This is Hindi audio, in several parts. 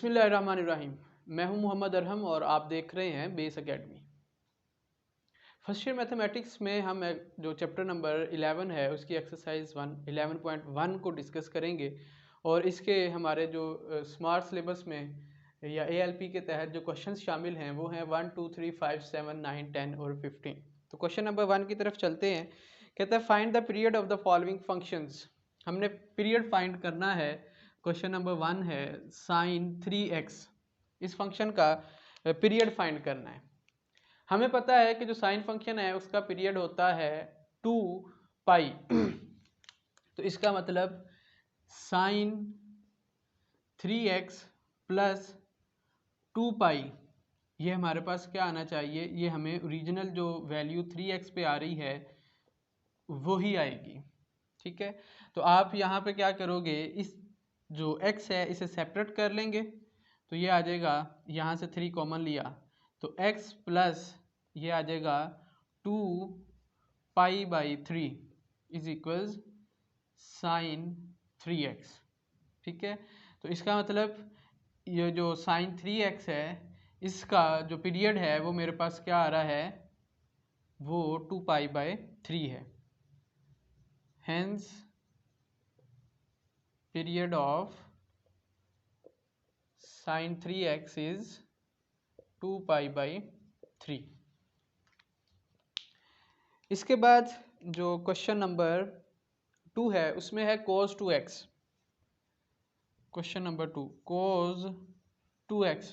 बिस्मिल्लाहिर्रहमानिर्रहीम। मैं हूं मोहम्मद अरहम और आप देख रहे हैं base academy. First year mathematics में हम जो चैप्टर नंबर 11 है उसकी एक्सरसाइज 11.1 को डिस्कस करेंगे और इसके हमारे जो स्मार्ट सिलेबस में या ALP के तहत जो क्वेश्चंस शामिल हैं वो हैं 1, 2, 3, 5, 7, 9, 10 और 15। तो क्वेश्चन नंबर 1 की तरफ चलते हैं। कहता है find the period of the following functions. हमने पीरियड फाइंड करना है। क्वेश्चन नंबर 1 है sin 3x, इस फंक्शन का पीरियड फाइंड करना है। हमें पता है कि जो साइन फंक्शन है उसका पीरियड होता है 2 पाई। तो इसका मतलब साइन 3x प्लस 2 पाई, ये हमारे पास क्या आना चाहिए, ये हमें ओरिजिनल जो वैल्यू 3x पे आ रही है वो ही आएगी। ठीक है, तो आप यहाँ पे क्या करोगे, इस जो x है इसे सेपरेट कर लेंगे तो ये आ जाएगा, यहाँ से 3 कॉमन लिया तो x प्लस ये आ जाएगा 2 pi by 3 is equals sine 3x। ठीक है, तो इसका मतलब ये जो साइन 3x है इसका जो पीरियड है वो मेरे पास क्या आ रहा है, वो 2 पाई बाई 3 है। Hence period of sign 3x is 2 pi by 3। इसके बाद जो क्वेश्चन नंबर 2 है उसमें है cos 2x। Question number 2 cos 2x।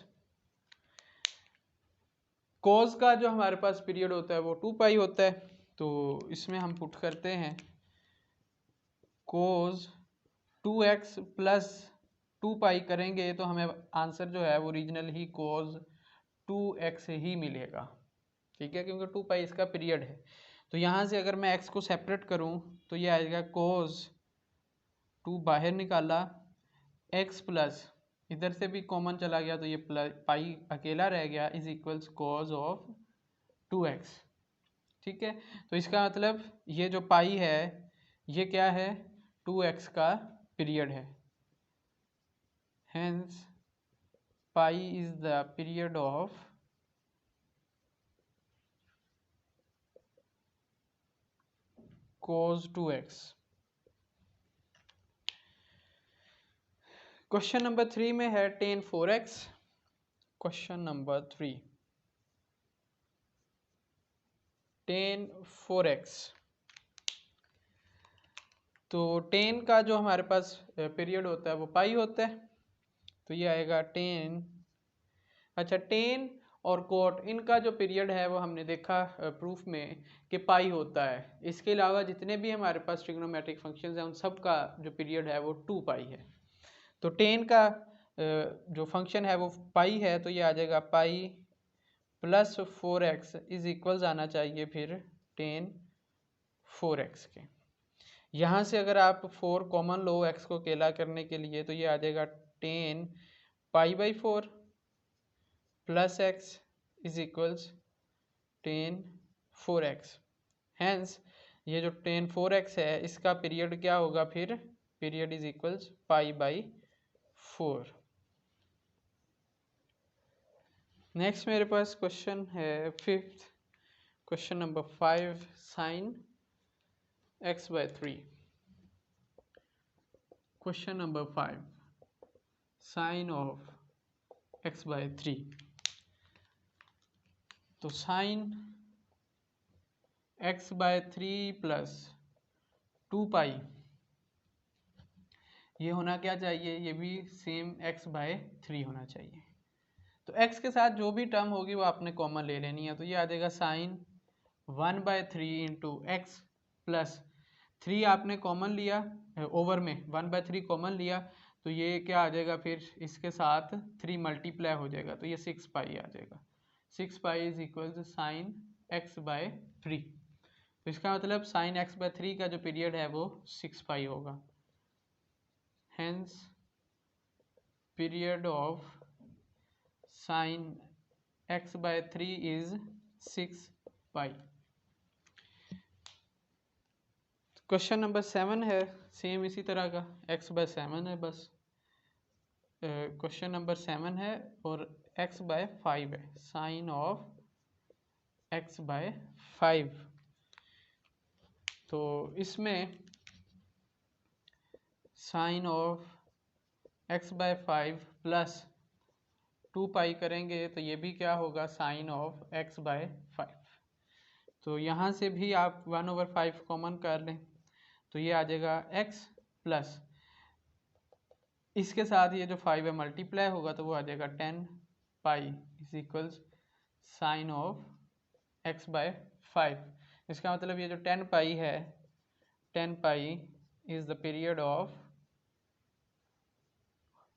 cos का जो हमारे पास पीरियड होता है वो 2 पाई होता है, तो इसमें हम पुट करते हैं cos 2x प्लस 2 पाई करेंगे तो हमें आंसर जो है वो ओरिजिनल ही cos 2x ही मिलेगा। ठीक है, क्योंकि 2 पाई इसका पीरियड है। तो यहाँ से अगर मैं x को सेपरेट करूँ तो ये आएगा cos 2 बाहर निकाला, x प्लस इधर से भी कॉमन चला गया तो ये प्लस पाई अकेला रह गया is equals cos of 2x। ठीक है, तो इसका मतलब ये जो पाई है ये क्या है, 2x का पीरियड है। Hence pi is the period of cos 2x। Question number 3 में है tan 4x। Question number 3 tan 4x। तो tan का जो हमारे पास पीरियड होता है वो पाई होता है, तो ये आएगा tan। अच्छा, tan और कोट इनका जो पीरियड है वो हमने देखा प्रूफ में कि पाई होता है। इसके अलावा जितने भी हमारे पास ट्रिग्नोमेट्रिक फंक्शंस हैं उन सब का जो पीरियड है वो 2 पाई है। तो tan का जो फंक्शन है वो पाई है, तो ये आ जाएगा pi plus 4x is equals आना चाहिए फिर tan 4x के। यहाँ से अगर आप 4 कॉमन लो x को अकेला करने के लिए तो ये आ जाएगा tan pi by 4 plus x is equals tan 4x। Hence ये जो tan 4x है इसका पीरियड क्या होगा, फिर period is equals pi by 4। Next मेरे पास क्वेश्चन है 5th, question number 5 sine x by 3। Question number 5 sine of x by 3। तो sine x by 3 plus 2 pi, ये होना क्या चाहिए, ये भी सेम x बाई 3 होना चाहिए। तो x के साथ जो भी टर्म होगी वो आपने कॉमन ले लेनी है, तो ये आ जाएगा sine 1 by 3 into x plus 3 आपने कॉमन लिया ओवर में 1 बाई 3 कॉमन लिया, तो ये क्या आ जाएगा, फिर इसके साथ 3 मल्टीप्लाई हो जाएगा तो ये 6 पाई आ जाएगा। 6 pi is equal to sine x by 3। तो इसका मतलब साइन x बाई 3 का जो पीरियड है वो 6 पाई होगा। Hence period of sign x by 3 is 6 pi. Question number 7 है सेम इसी तरह का, x बाई 7 है बस। क्वेश्चन नंबर 7 है और x/5 है, साइन ऑफ x/5। तो इसमें साइन ऑफ x/5 प्लस 2 पाई करेंगे तो ये भी क्या होगा, साइन ऑफ x/5। तो यहाँ से भी आप 1/5 कॉमन कर लें तो ये आ जाएगा x प्लस इसके साथ ये जो 5 है मल्टीप्लाई होगा तो वो आ जाएगा 10 pi is equals sine of x/5। इसका मतलब ये जो 10 पाई है, 10 pi is the period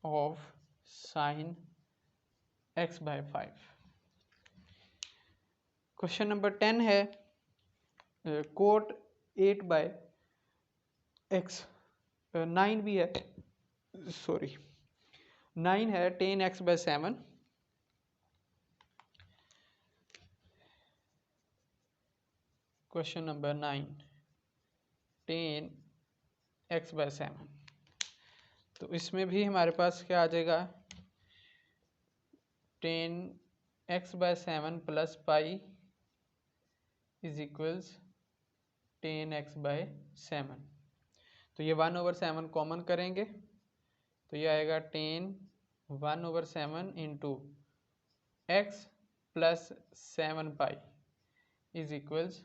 of sine x/5। Question number 10 है कोट 8/x, 9 भी है, सॉरी 9 है tan x/7। Question number 9 tan x/7। तो इसमें भी हमारे पास क्या आ जाएगा, tan x/7 plus pi is equals tan x/7। तो ये 1/7 कॉमन करेंगे तो ये आएगा tan 1/7 into x plus 7 pi is equals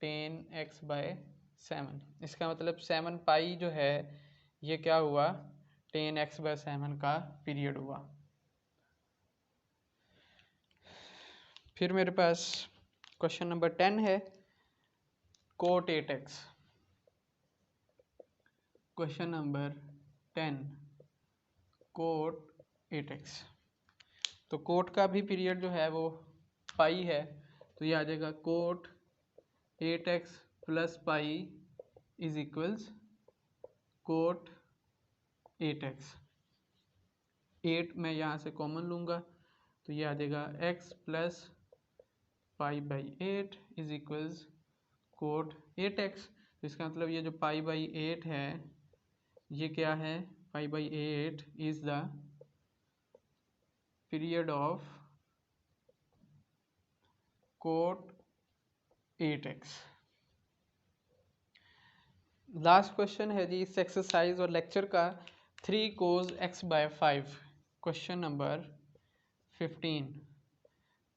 tan x/7। इसका मतलब 7 पाई जो है ये क्या हुआ, tan x/7 का पीरियड हुआ। फिर मेरे पास क्वेश्चन नंबर 10 है coat 8x। Question number 10 coat 8x। तो कोट का भी पीरियड जो है वो पाई है तो ये आ जाएगा cot 8x plus pi is equals cot 8x। 8 मैं यहाँ से कॉमन लूँगा तो ये आ जाएगा x plus pi by 8 is equals cot 8x। तो इसका मतलब ये जो पाई बाई 8 है ये क्या है, pi by 8 is the period of cot 8x। Last question है जी इस एक्सरसाइज और लेक्चर का 3 cos x/5। Question number 15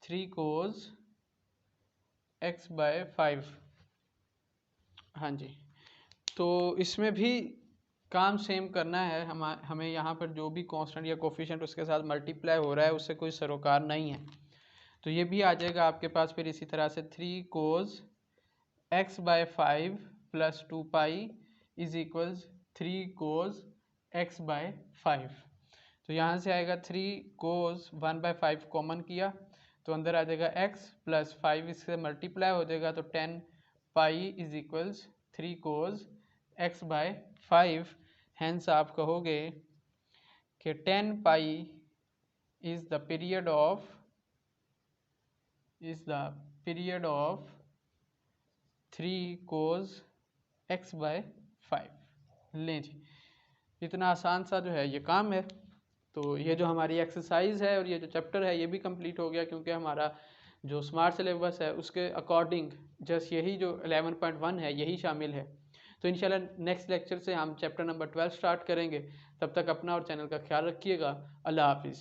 3 cos x/5। हाँ जी, तो इसमें भी काम सेम करना है, हमें यहाँ पर जो भी कांस्टेंट या कोफिशिएंट उसके साथ मल्टीप्लाई हो रहा है उससे कोई सरोकार नहीं है। तो ये भी आ जाएगा आपके पास फिर इसी तरह से 3 cos x/5 plus 2 pi is equals 3 cos x/5। तो यहाँ से आएगा 3 cos 1/5 कॉमन किया तो अंदर आ जाएगा x प्लस 5 इससे मल्टीप्लाई हो जाएगा तो 10 pi is equals 3 cos x/5। Hence आप कहोगे कि 10 pi is the period of 3 cos x/5। लें जी, इतना आसान सा जो है ये काम है। तो ये जो हमारी एक्सरसाइज है और ये जो चैप्टर है ये भी कंप्लीट हो गया क्योंकि हमारा जो स्मार्ट सिलेबस है उसके अकॉर्डिंग जस्ट यही जो 11.1 है यही शामिल है। तो इंशाल्लाह नेक्स्ट लेक्चर से हम चैप्टर नंबर 12 स्टार्ट करेंगे। तब तक अपना और चैनल का ख्याल रखिएगा। अल्लाह हाफिज़।